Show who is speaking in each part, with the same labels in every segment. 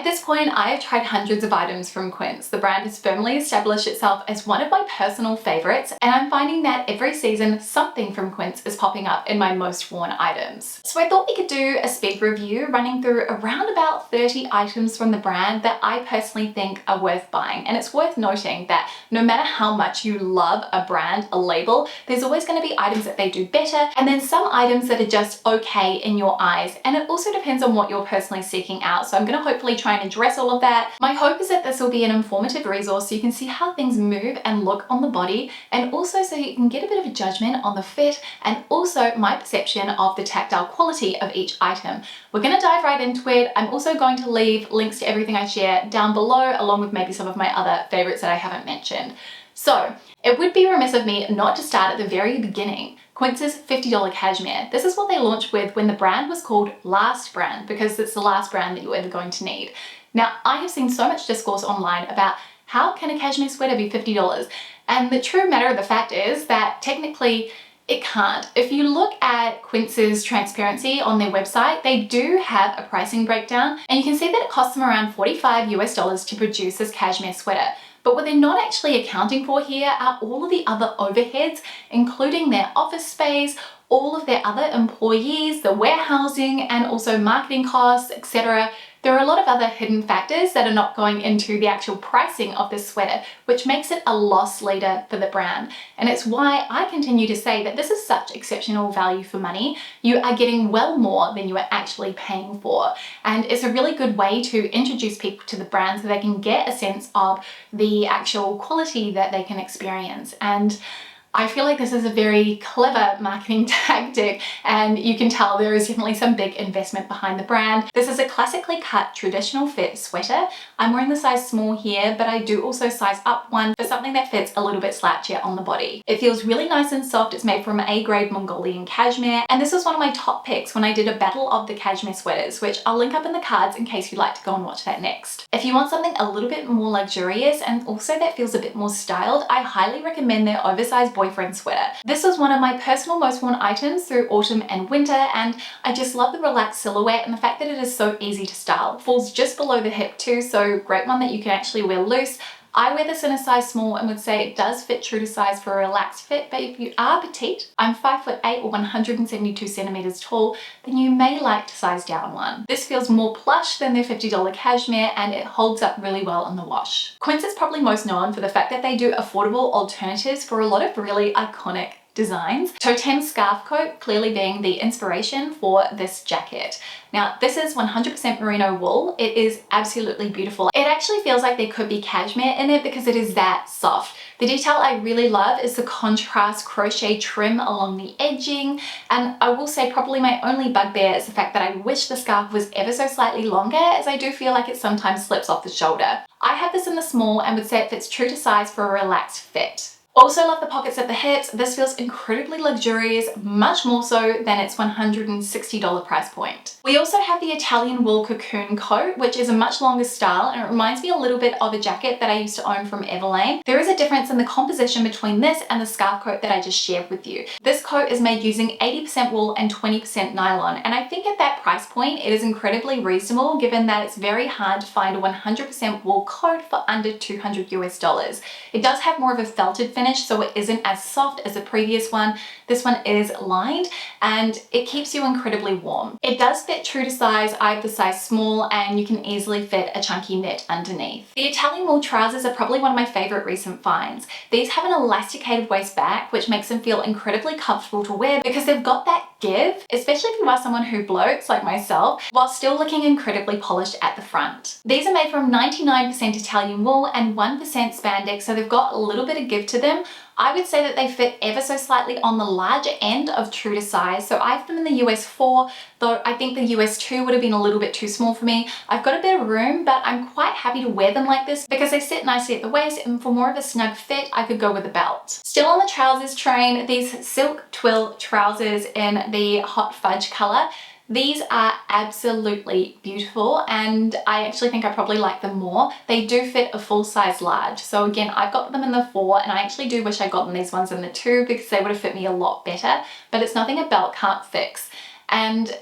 Speaker 1: this point, I have tried hundreds of items from Quince. The brand has firmly established itself as one of my personal favorites, and I'm finding that every season something from Quince is popping up in my most worn items. So I thought we could do a speed review running through around about 30 items from the brand that I personally think are worth buying. And it's worth noting that no matter how much you love a brand, a label, there's always going to be items that they do better, and then some items that are just okay in your eyes. And it also depends on what you're personally seeking out. So I'm going to hopefully try and address all of that. My hope is that this will be an informative resource so you can see how things move and look on the body, and also so you can get a bit of a judgment on the fit and also my perception of the tactile quality of each item. We're going to dive right into it. I'm also going to leave links to everything I share down below, along with maybe some of my other favorites that I haven't mentioned. So it would be remiss of me not to start at the very beginning. Quince's $50 cashmere. This is what they launched with when the brand was called Last Brand, because it's the last brand that you're ever going to need. Now, I have seen so much discourse online about how can a cashmere sweater be $50? And the true matter of the fact is that technically it can't. If you look at Quince's transparency on their website, they do have a pricing breakdown, and you can see that it costs them around $45 to produce this cashmere sweater. But what they're not actually accounting for here are all of the other overheads, including their office space, all of their other employees, the warehousing, and also marketing costs, etc. There are a lot of other hidden factors that are not going into the actual pricing of this sweater, which makes it a loss leader for the brand. And it's why I continue to say that this is such exceptional value for money. You are getting well more than you are actually paying for. And it's a really good way to introduce people to the brand so they can get a sense of the actual quality that they can experience. And I feel like this is a very clever marketing tactic, and you can tell there is definitely some big investment behind the brand. This is a classically cut traditional fit sweater. I'm wearing the size small here, but I do also size up one for something that fits a little bit slouchier on the body. It feels really nice and soft. It's made from A-grade Mongolian cashmere, and this was one of my top picks when I did a battle of the cashmere sweaters, which I'll link up in the cards in case you'd like to go and watch that next. If you want something a little bit more luxurious and also that feels a bit more styled, I highly recommend their Oversized Boyfriend Sweater. This was one of my personal most worn items through autumn and winter, and I just love the relaxed silhouette and the fact that it is so easy to style. It falls just below the hip too, so great one that you can actually wear loose. I wear this in a size small and would say it does fit true to size for a relaxed fit, but if you are petite, I'm 5'8" or 172 centimeters tall, then you may like to size down one. This feels more plush than their $50 cashmere, and it holds up really well in the wash. Quince is probably most known for the fact that they do affordable alternatives for a lot of really iconic designs. Totem scarf coat clearly being the inspiration for this jacket. Now, this is 100% merino wool. It is absolutely beautiful. It actually feels like there could be cashmere in it because it is that soft. The detail I really love is the contrast crochet trim along the edging, and I will say probably my only bugbear is the fact that I wish the scarf was ever so slightly longer, as I do feel like it sometimes slips off the shoulder. I have this in the small and would say it fits true to size for a relaxed fit. Also love the pockets at the hips. This feels incredibly luxurious, much more so than its $160 price point. We also have the Italian wool cocoon coat, which is a much longer style, and it reminds me a little bit of a jacket that I used to own from Everlane. There is a difference in the composition between this and the scarf coat that I just shared with you. This coat is made using 80% wool and 20% nylon, and I think at that price point it is incredibly reasonable given that it's very hard to find a 100% wool coat for under $200 US. It does have more of a felted finish, so it isn't as soft as the previous one. This one is lined and it keeps you incredibly warm. It does fit true to size. I have the size small, and you can easily fit a chunky knit underneath. The Italian wool trousers are probably one of my favorite recent finds. These have an elasticated waist back, which makes them feel incredibly comfortable to wear because they've got that give, especially if you are someone who bloats like myself, while still looking incredibly polished at the front. These are made from 99% Italian wool and 1% spandex, so they've got a little bit of give to them. I would say that they fit ever so slightly on the larger end of true to size. So I have them in the US 4, though I think the US 2 would have been a little bit too small for me. I've got a bit of room, but I'm quite happy to wear them like this because they sit nicely at the waist, and for more of a snug fit, I could go with a belt. Still on the trousers train, these Silk Twill Trousers in the hot fudge color. These are absolutely beautiful, and I actually think I probably like them more. They do fit a full size large. So again, I've got them in the 4, and I actually do wish I'd gotten these ones in the 2 because they would have fit me a lot better, but it's nothing a belt can't fix. And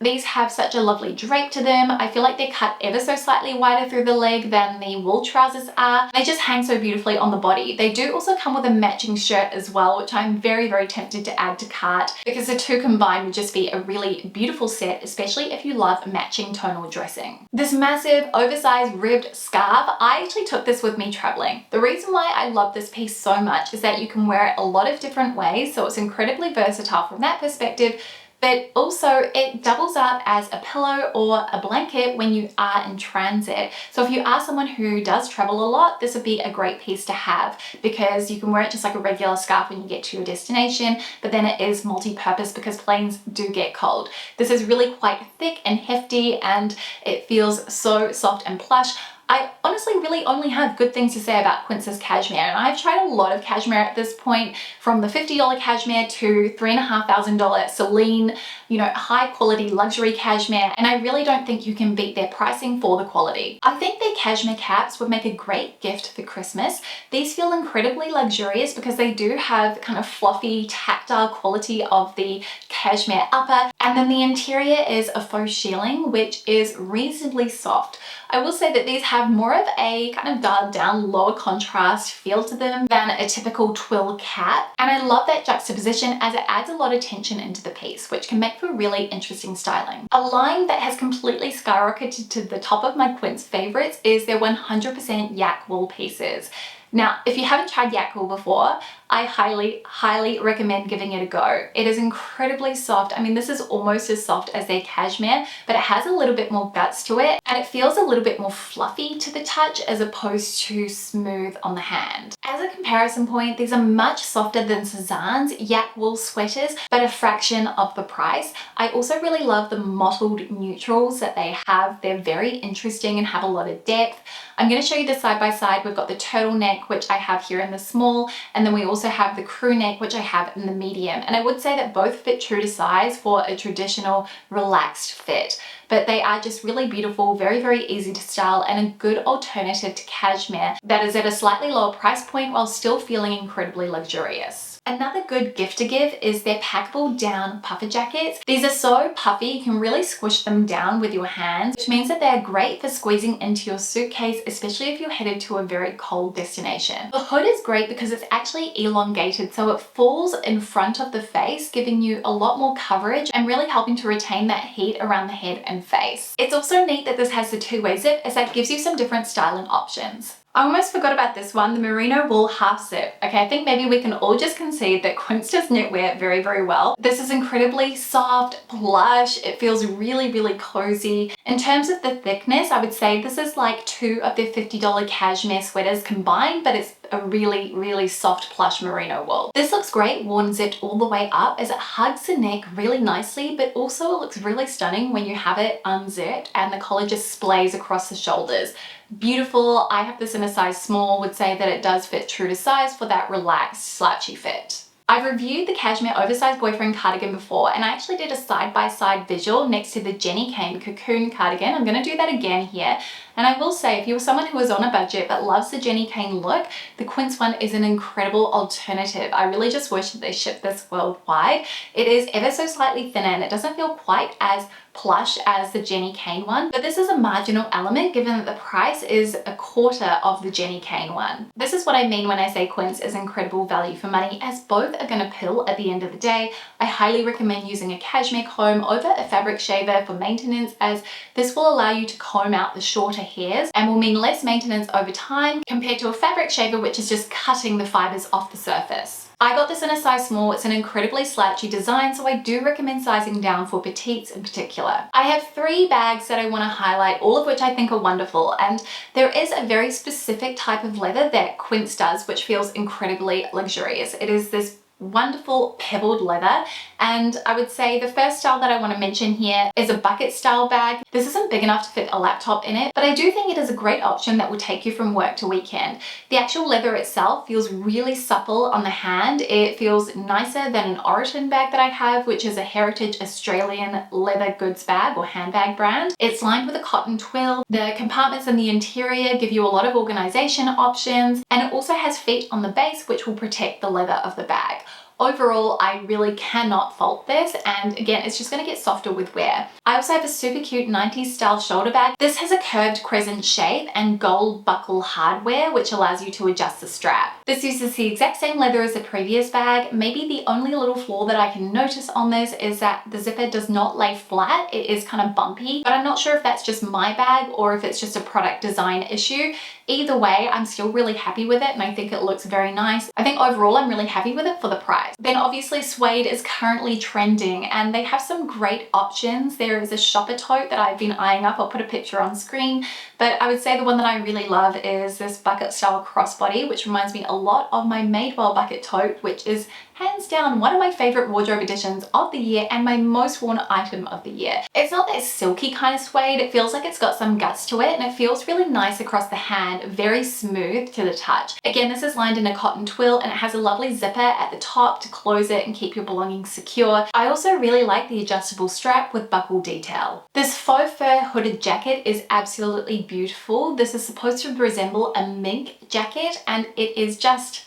Speaker 1: These have such a lovely drape to them. I feel like they're cut ever so slightly wider through the leg than the wool trousers are. They just hang so beautifully on the body. They do also come with a matching shirt as well, which I'm very, very tempted to add to cart because the two combined would just be a really beautiful set, especially if you love matching tonal dressing. This massive oversized ribbed scarf, I actually took this with me traveling. The reason why I love this piece so much is that you can wear it a lot of different ways, so it's incredibly versatile from that perspective, but also it doubles up as a pillow or a blanket when you are in transit. So if you are someone who does travel a lot, this would be a great piece to have because you can wear it just like a regular scarf when you get to your destination, but then it is multi-purpose because planes do get cold. This is really quite thick and hefty and it feels so soft and plush. I honestly really only have good things to say about Quince's cashmere, and I've tried a lot of cashmere at this point, from the $50 cashmere to $3,500 Celine, high quality luxury cashmere, and I really don't think you can beat their pricing for the quality. I think their cashmere caps would make a great gift for Christmas. These feel incredibly luxurious because they do have kind of fluffy, tactile quality of the cashmere upper, and then the interior is a faux shearling, which is reasonably soft. I will say that these have more of a kind of dialed down lower contrast feel to them than a typical twill cap, and I love that juxtaposition as it adds a lot of tension into the piece, which can make for really interesting styling. A line that has completely skyrocketed to the top of my Quince favorites is their 100% yak wool pieces. Now, if you haven't tried yak wool before, I highly recommend giving it a go. It is incredibly soft. I mean, this is almost as soft as their cashmere, but it has a little bit more guts to it, and it feels a little bit more fluffy to the touch as opposed to smooth on the hand. As a comparison point, these are much softer than Cezanne's yak wool sweaters, but a fraction of the price. I also really love the mottled neutrals that they have. They're very interesting and have a lot of depth. I'm going to show you the side by side. We've got the turtleneck, which I have here in the small, and then we also have the crew neck, which I have in the medium. And I would say that both fit true to size for a traditional relaxed fit, but they are just really beautiful, very, very easy to style, and a good alternative to cashmere that is at a slightly lower price point while still feeling incredibly luxurious. Another good gift to give is their packable down puffer jackets. These are so puffy, you can really squish them down with your hands, which means that they're great for squeezing into your suitcase, especially if you're headed to a very cold destination. The hood is great because it's actually elongated, so it falls in front of the face, giving you a lot more coverage and really helping to retain that heat around the head and face. It's also neat that this has the two-way zip, as that gives you some different styling options. I almost forgot about this one, the Merino wool half zip. Okay, I think maybe we can all just concede that Quince does knitwear very, very well. This is incredibly soft, plush. It feels really, really cozy. In terms of the thickness, I would say this is like two of their $50 cashmere sweaters combined, but it's a really, really soft plush merino wool. This looks great worn zipped all the way up as it hugs the neck really nicely, but also it looks really stunning when you have it unzipped and the collar just splays across the shoulders. Beautiful. I have this in a size small, would say that it does fit true to size for that relaxed, slouchy fit. I've reviewed the Cashmere Oversized Boyfriend Cardigan before, and I actually did a side-by-side visual next to the Jenny Kane Cocoon Cardigan. I'm going to do that again here. And I will say, if you're someone who is on a budget but loves the Jenny Kane look, the Quince one is an incredible alternative. I really just wish that they shipped this worldwide. It is ever so slightly thinner and it doesn't feel quite as plush as the Jenny Kane one, but this is a marginal element given that the price is a quarter of the Jenny Kane one. This is what I mean when I say Quince is incredible value for money, as both are going to pill at the end of the day. I highly recommend using a cashmere comb over a fabric shaver for maintenance, as this will allow you to comb out the shorter hairs and will mean less maintenance over time compared to a fabric shaver, which is just cutting the fibers off the surface. I got this in a size small. It's an incredibly slouchy design, so I do recommend sizing down for petites in particular. I have 3 bags that I want to highlight, all of which I think are wonderful, and there is a very specific type of leather that Quince does which feels incredibly luxurious. It is this wonderful pebbled leather, and I would say the first style that I want to mention here is a bucket style bag. This isn't big enough to fit a laptop in it, but I do think it is a great option that will take you from work to weekend. The actual leather itself feels really supple on the hand. It feels nicer than an Oroton bag that I have, which is a heritage Australian leather goods bag or handbag brand. It's lined with a cotton twill. The compartments in the interior give you a lot of organization options, and it also has feet on the base which will protect the leather of the bag. Overall, I really cannot fault this, and again, it's just going to get softer with wear. I also have a super cute 90s style shoulder bag. This has a curved crescent shape and gold buckle hardware, which allows you to adjust the strap. This uses the exact same leather as the previous bag. Maybe the only little flaw that I can notice on this is that the zipper does not lay flat. It is kind of bumpy, but I'm not sure if that's just my bag or if it's just a product design issue. Either way, I'm still really happy with it and I think it looks very nice. I think overall I'm really happy with it for the price. Then obviously Suede is currently trending and they have some great options. There is a shopper tote that I've been eyeing up. I'll put a picture on screen, but I would say the one that I really love is this bucket style crossbody, which reminds me a lot of my Madewell bucket tote, which is hands down one of my favorite wardrobe additions of the year and my most worn item of the year. It's not that silky kind of suede, it feels like it's got some guts to it and it feels really nice across the hand, very smooth to the touch. Again, this is lined in a cotton twill and it has a lovely zipper at the top to close it and keep your belongings secure. I also really like the adjustable strap with buckle detail. This faux fur hooded jacket is absolutely beautiful. This is supposed to resemble a mink jacket and it is just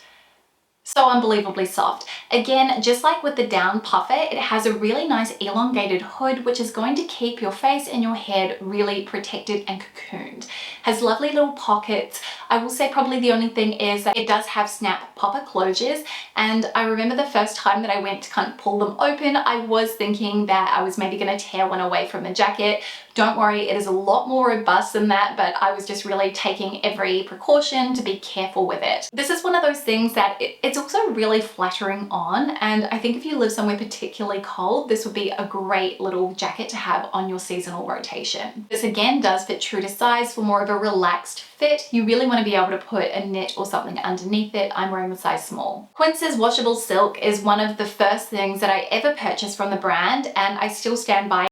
Speaker 1: so unbelievably soft. Again, just like with the down puffer, it has a really nice elongated hood, which is going to keep your face and your head really protected and cocooned. Has lovely little pockets. I will say probably the only thing is that it does have snap popper closures. And I remember the first time that I went to kind of pull them open, I was thinking that I was maybe going to tear one away from the jacket. Don't worry, it is a lot more robust than that, but I was just really taking every precaution to be careful with it. This is one of those things that it's also really flattering on, and I think if you live somewhere particularly cold, this would be a great little jacket to have on your seasonal rotation. This again does fit true to size for more of a relaxed fit. You really want to be able to put a knit or something underneath it. I'm wearing the size small. Quince's washable silk is one of the first things that I ever purchased from the brand, and I still stand by.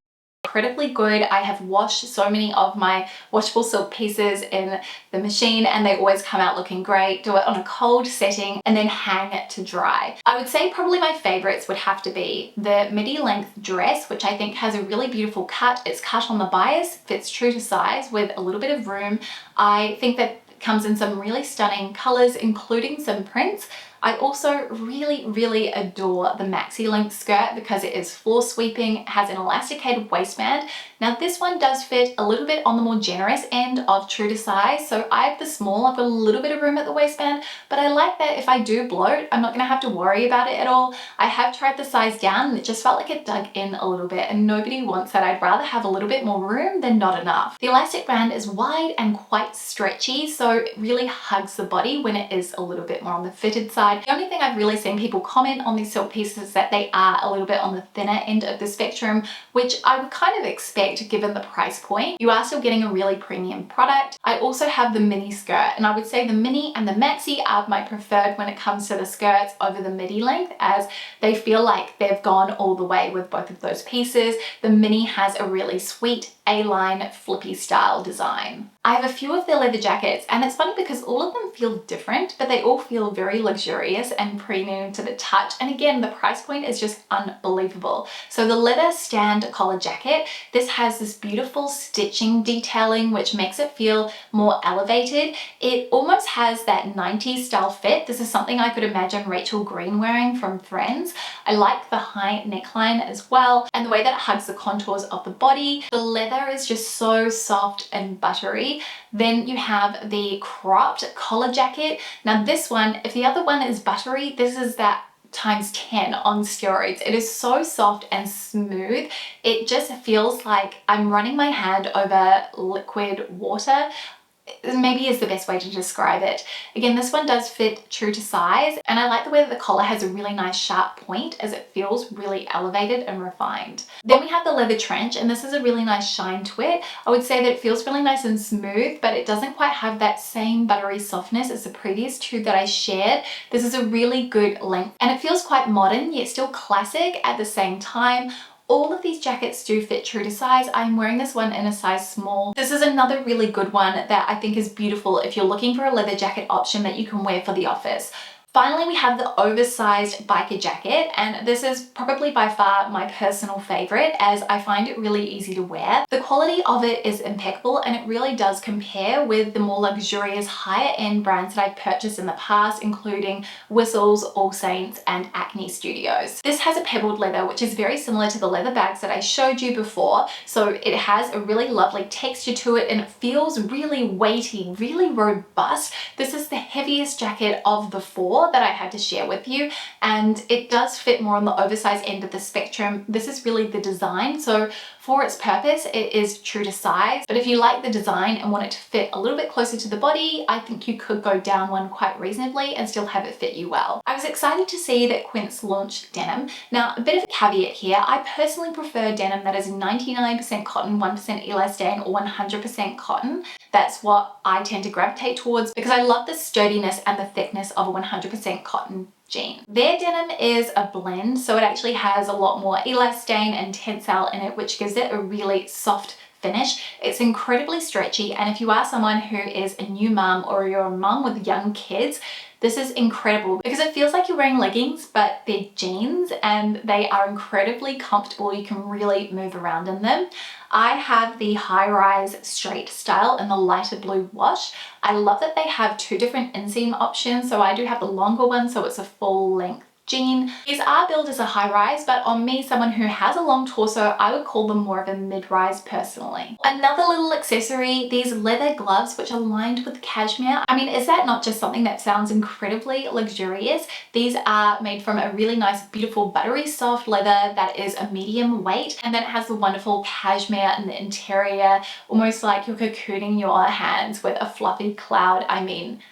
Speaker 1: Incredibly good. I have washed so many of my washable silk pieces in the machine and they always come out looking great. Do it on a cold setting and then hang it to dry. I would say probably my favorites would have to be the midi length dress, which I think has a really beautiful cut. It's cut on the bias, fits true to size with a little bit of room. I think that comes in some really stunning colors, including some prints. I also really adore the maxi length skirt because it is floor sweeping, has an elasticated waistband. Now this one does fit a little bit on the more generous end of true to size. So I have the small, I've got a little bit of room at the waistband, but I like that if I do bloat, I'm not gonna have to worry about it at all. I have tried the size down and it just felt like it dug in a little bit and nobody wants that. I'd rather have a little bit more room than not enough. The elastic band is wide and quite stretchy, so it really hugs the body when it is a little bit more on the fitted side. The only thing I've really seen people comment on these silk pieces is that they are a little bit on the thinner end of the spectrum, which I would kind of expect given the price point. You are still getting a really premium product. I also have the mini skirt, and I would say the mini and the maxi are my preferred when it comes to the skirts over the midi length, as they feel like they've gone all the way with both of those pieces. The mini has a really sweet A-line flippy style design. I have a few of their leather jackets and it's funny because all of them feel different, but they all feel very luxurious and premium to the touch. And again, the price point is just unbelievable. So the leather stand collar jacket, this has this beautiful stitching detailing, which makes it feel more elevated. It almost has that 90s style fit. This is something I could imagine Rachel Green wearing from Friends. I like the high neckline as well, and the way that it hugs the contours of the body. The leather is just so soft and buttery. Then you have the cropped collar jacket. Now this one, if the other one is buttery, this is that times 10 on steroids. It is so soft and smooth. It just feels like I'm running my hand over liquid water. Maybe is the best way to describe it. Again, this one does fit true to size, and I like the way that the collar has a really nice sharp point as it feels really elevated and refined. Then we have the leather trench, and this is a really nice shine to it. I would say that it feels really nice and smooth, but it doesn't quite have that same buttery softness as the previous two that I shared. This is a really good length, and it feels quite modern yet still classic at the same time. All of these jackets do fit true to size. I'm wearing this one in a size small. This is another really good one that I think is beautiful if you're looking for a leather jacket option that you can wear for the office. Finally, we have the oversized biker jacket, and this is probably by far my personal favorite as I find it really easy to wear. The quality of it is impeccable and it really does compare with the more luxurious higher end brands that I've purchased in the past, including Whistles, All Saints, and Acne Studios. This has a pebbled leather, which is very similar to the leather bags that I showed you before. So it has a really lovely texture to it and it feels really weighty, really robust. This is the heaviest jacket of the four that I had to share with you, and it does fit more on the oversized end of the spectrum. This is really the design, so for its purpose it is true to size, but if you like the design and want it to fit a little bit closer to the body, I think you could go down one quite reasonably and still have it fit you well. I was excited to see that Quince launched denim. Now, a bit of a caveat here, I personally prefer denim that is 99% cotton, 1% elastane, or 100% cotton. That's what I tend to gravitate towards because I love the sturdiness and the thickness of a 100% cotton jean. Their denim is a blend, so it actually has a lot more elastane and tensile in it, which gives it a really soft finish. It's incredibly stretchy, and if you are someone who is a new mum or you're a mum with young kids, this is incredible because it feels like you're wearing leggings, but they're jeans and they are incredibly comfortable. You can really move around in them. I have the high rise straight style in the lighter blue wash. I love that they have two different inseam options. So I do have the longer one, so it's a full length jean. These are billed as a high rise, but on me, someone who has a long torso, I would call them more of a mid-rise personally. Another little accessory, these leather gloves, which are lined with cashmere. I mean, is that not just something that sounds incredibly luxurious? These are made from a really nice, beautiful, buttery soft leather that is a medium weight, and then it has the wonderful cashmere in the interior, almost like you're cocooning your hands with a fluffy cloud. I mean,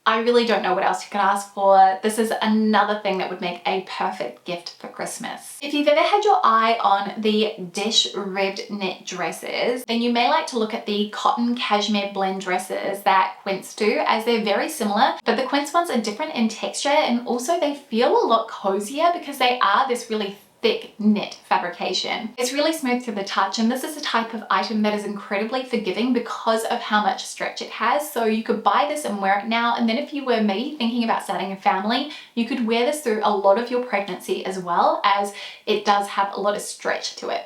Speaker 1: I really don't know what else you could ask for. This is another thing that would make a perfect gift for Christmas. If you've ever had your eye on the dish ribbed knit dresses, then you may like to look at the cotton cashmere blend dresses that Quince do, as they're very similar, but the Quince ones are different in texture and also they feel a lot cozier because they are this really thick knit fabrication. It's really smooth to the touch, and this is the type of item that is incredibly forgiving because of how much stretch it has. So you could buy this and wear it now, and then if you were maybe thinking about starting a family, you could wear this through a lot of your pregnancy as well, as it does have a lot of stretch to it.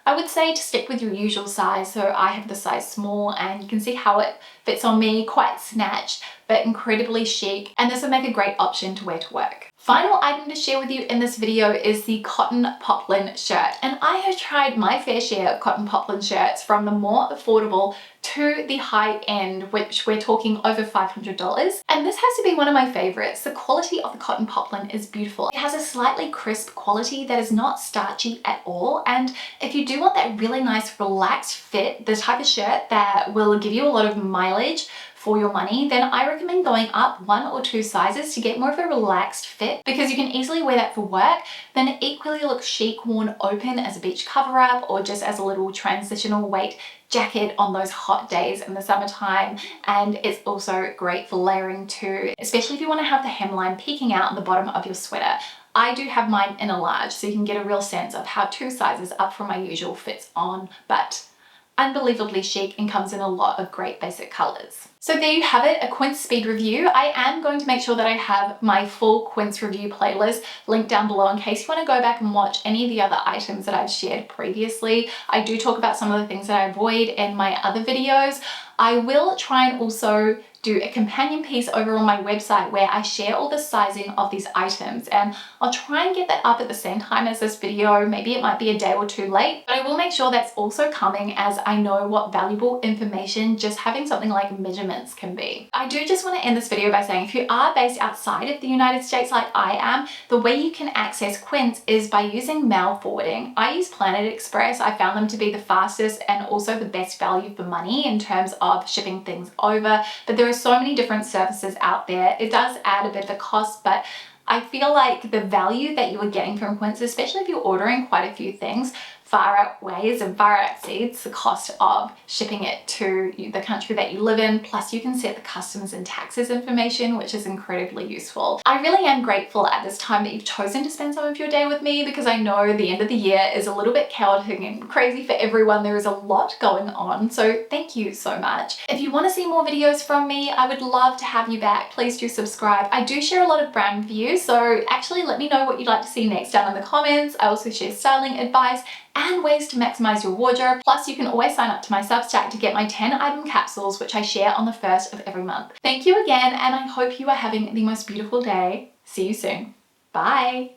Speaker 1: I would say to stick with your usual size. So I have the size small, and you can see how it fits on me, quite snatched, but incredibly chic. And this would make a great option to wear to work. Final item to share with you in this video is the cotton poplin shirt. And I have tried my fair share of cotton poplin shirts, from the more affordable to the high end, which we're talking over $500. And this has to be one of my favorites. The quality of the cotton poplin is beautiful. It has a slightly crisp quality that is not starchy at all. And if you do want that really nice relaxed fit, the type of shirt that will give you a lot of mileage for your money, then I recommend going up 1 or 2 sizes to get more of a relaxed fit, because you can easily wear that for work. Then it equally looks chic worn open as a beach cover up, or just as a little transitional weight jacket on those hot days in the summertime. And it's also great for layering too, especially if you want to have the hemline peeking out at the bottom of your sweater. I do have mine in a large, so you can get a real sense of how 2 sizes up from my usual fits on, but unbelievably chic and comes in a lot of great basic colors. So there you have it, a Quince speed review. I am going to make sure that I have my full Quince review playlist linked down below in case you want to go back and watch any of the other items that I've shared previously. I do talk about some of the things that I avoid in my other videos. I will try and also do a companion piece over on my website where I share all the sizing of these items, and I'll try and get that up at the same time as this video. Maybe it might be a day or 2 late, but I will make sure that's also coming, as I know what valuable information just having something like measurements can be. I do just want to end this video by saying, if you are based outside of the United States like I am, the way you can access Quince is by using mail forwarding. I use Planet Express. I found them to be the fastest and also the best value for money in terms of shipping things over, but there are so many different services out there. It does add a bit of a cost, but I feel like the value that you are getting from Quince, especially if you're ordering quite a few things, far outweighs and far exceeds the cost of shipping it to the country that you live in. Plus you can set the customs and taxes information, which is incredibly useful. I really am grateful at this time that you've chosen to spend some of your day with me, because I know the end of the year is a little bit chaotic and crazy for everyone. There is a lot going on, so thank you so much. If you want to see more videos from me, I would love to have you back. Please do subscribe. I do share a lot of brand reviews, so actually let me know what you'd like to see next down in the comments. I also share styling advice and ways to maximize your wardrobe. Plus you can always sign up to my Substack to get my 10 item capsules, which I share on the 1st of every month. Thank you again, and I hope you are having the most beautiful day. See you soon. Bye.